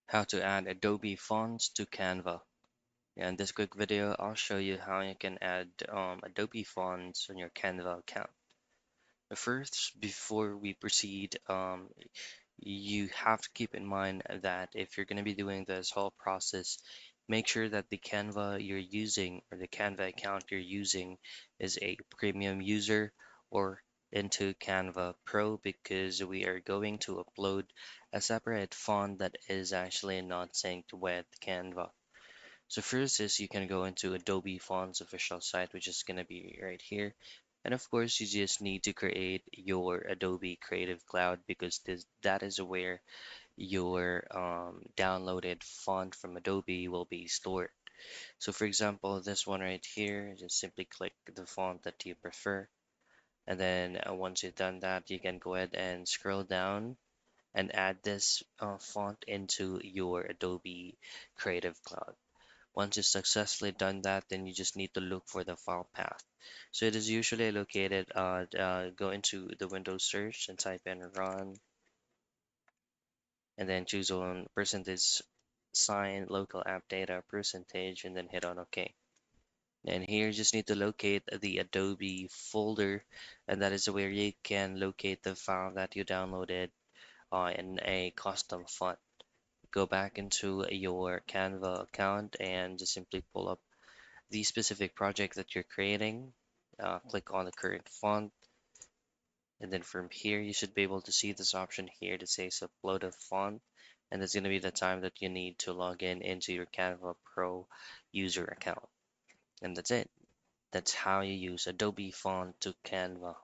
How to add Adobe Fonts to Canva. In this quick video, I'll show you how you can add Adobe Fonts on your Canva account. But first, before we proceed, you have to keep in mind that if you're going to be doing this whole process, make sure that the Canva you're using or the Canva account you're using is a premium user or into Canva Pro, because we are going to upload a separate font that is actually not synced with Canva. So first is you can go into Adobe Fonts official site, which is going to be right here. And of course, you just need to create your Adobe Creative Cloud, because that is where your downloaded font from Adobe will be stored. So for example, this one right here, just simply click the font that you prefer. And then once you've done that, you can go ahead and scroll down and add this font into your Adobe Creative Cloud. Once you've successfully done that, then you just need to look for the file path. So it is usually located, go into the Windows search and type in run, and then choose on percentage sign, local app data, percentage, and then hit on OK. And here you just need to locate the Adobe folder, and that is where you can locate the file that you downloaded in a custom font. Go back into your Canva account and just simply pull up the specific project that you're creating. Click on the current font, and then from here you should be able to see this option here that says upload a font, and that's going to be the time that you need to log in into your Canva Pro user account. And that's it. That's how you use Adobe Font to Canva.